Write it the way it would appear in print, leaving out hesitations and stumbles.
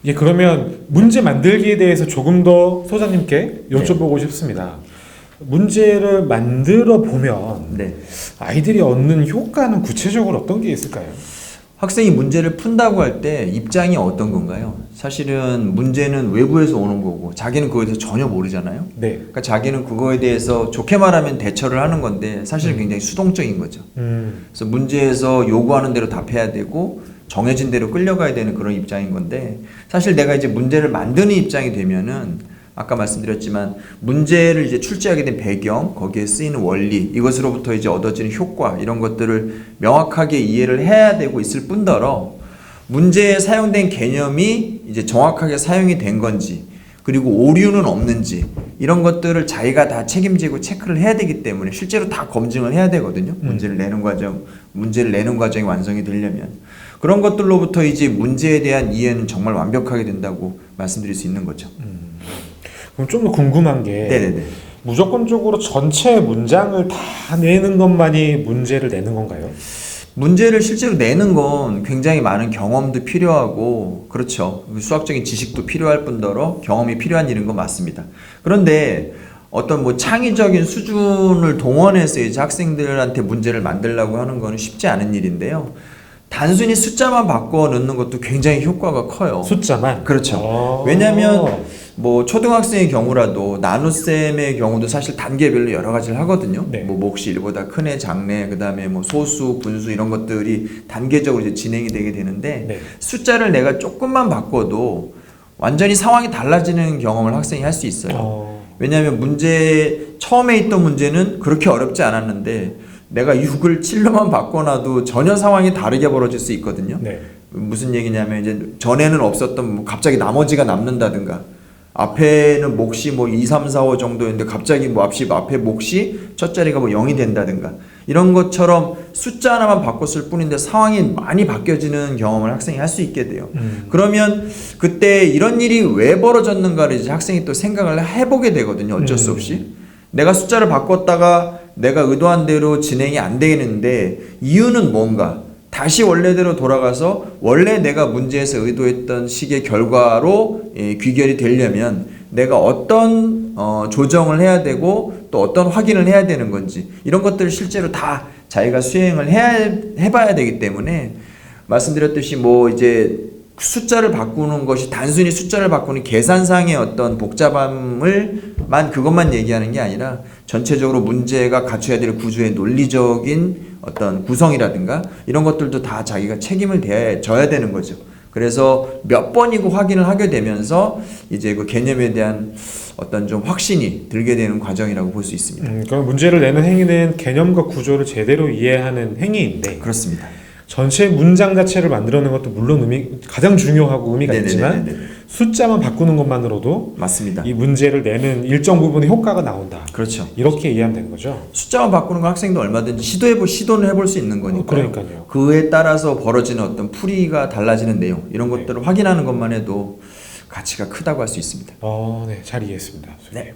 예, 그러면 문제 만들기에 대해서 조금 더 소장님께 여쭤보고 싶습니다. 문제를 만들어 보면 네. 아이들이 얻는 효과는 구체적으로 어떤 게 있을까요? 학생이 문제를 푼다고 할 때 입장이 어떤 건가요? 사실은 문제는 외부에서 오는 거고 자기는 그거에 대해서 전혀 모르잖아요. 네. 그러니까 자기는 그거에 대해서 좋게 말하면 대처를 하는 건데 사실은 굉장히 수동적인 거죠. 그래서 문제에서 요구하는 대로 답해야 되고 정해진 대로 끌려가야 되는 그런 입장인 건데, 사실 내가 이제 문제를 만드는 입장이 되면은 아까 말씀드렸지만 문제를 이제 출제하게 된 배경, 거기에 쓰이는 원리, 이것으로부터 이제 얻어지는 효과, 이런 것들을 명확하게 이해를 해야 되고 있을 뿐더러 문제에 사용된 개념이 이제 정확하게 사용이 된 건지, 그리고 오류는 없는지, 이런 것들을 자기가 다 책임지고 체크를 해야 되기 때문에 실제로 다 검증을 해야 되거든요. 문제를 내는 과정이 완성이 되려면. 그런 것들로부터 이제 문제에 대한 이해는 정말 완벽하게 된다고 말씀드릴 수 있는 거죠. 그럼 좀 더 궁금한 게 네네네. 무조건적으로 전체 문장을 다 내는 것만이 문제를 내는 건가요? 문제를 실제로 내는 건 굉장히 많은 경험도 필요하고, 그렇죠. 수학적인 지식도 필요할 뿐더러 경험이 필요한 일인 건 맞습니다. 그런데 어떤 뭐 창의적인 수준을 동원해서 이제 학생들한테 문제를 만들려고 하는 거는 쉽지 않은 일인데요. 단순히 숫자만 바꿔 넣는 것도 굉장히 효과가 커요. 숫자만? 그렇죠. 왜냐하면 뭐 초등학생의 경우라도 나눗셈의 경우도 사실 단계별로 여러 가지를 하거든요. 네. 뭐 몫이 1보다 큰 애, 작네, 그 다음에 뭐 소수, 분수 이런 것들이 단계적으로 이제 진행이 되게 되는데, 네. 숫자를 내가 조금만 바꿔도 완전히 상황이 달라지는 경험을 학생이 할 수 있어요. 왜냐하면 처음에 있던 문제는 그렇게 어렵지 않았는데 내가 6을 7로만 바꿔놔도 전혀 상황이 다르게 벌어질 수 있거든요. 네. 무슨 얘기냐면 이제 전에는 없었던 뭐 갑자기 나머지가 남는다든가, 앞에는 몫이 뭐 2, 3, 4, 5 정도였는데 갑자기 뭐 앞에 몫이 첫 자리가 뭐 0이 된다든가, 이런 것처럼 숫자 하나만 바꿨을 뿐인데 상황이 많이 바뀌어지는 경험을 학생이 할 수 있게 돼요. 그러면 그때 이런 일이 왜 벌어졌는가를 이제 학생이 또 생각을 해보게 되거든요. 어쩔 수 없이. 내가 숫자를 바꿨다가 내가 의도한 대로 진행이 안 되는데 이유는 뭔가? 다시 원래대로 돌아가서 원래 내가 문제에서 의도했던 식의 결과로 귀결이 되려면 내가 어떤 조정을 해야 되고 또 어떤 확인을 해야 되는 건지, 이런 것들을 실제로 다 자기가 수행을 해봐야 되기 때문에, 말씀드렸듯이 뭐 이제 숫자를 바꾸는 것이 단순히 숫자를 바꾸는 계산상의 어떤 복잡함을만 그것만 얘기하는 게 아니라 전체적으로 문제가 갖춰야 될 구조의 논리적인 어떤 구성이라든가 이런 것들도 다 자기가 책임을 져야 되는 거죠. 그래서 몇 번이고 확인을 하게 되면서 이제 그 개념에 대한 어떤 좀 확신이 들게 되는 과정이라고 볼 수 있습니다. 그럼 문제를 내는 행위는 개념과 구조를 제대로 이해하는 행위인데, 그렇습니다. 전체 문장 자체를 만들어내는 것도 물론 가장 중요하고 의미가 있지만 숫자만 바꾸는 것만으로도 맞습니다. 이 문제를 내는 일정 부분의 효과가 나온다. 그렇죠. 이렇게 이해하면 되는 거죠. 숫자만 바꾸는 건 학생도 얼마든지 시도는 해볼 수 있는 거니까요. 그러니까요. 그에 따라서 벌어지는 어떤 풀이가 달라지는 내용, 이런 것들을 확인하는 것만 해도 가치가 크다고 할 수 있습니다. 네, 잘 이해했습니다. 네.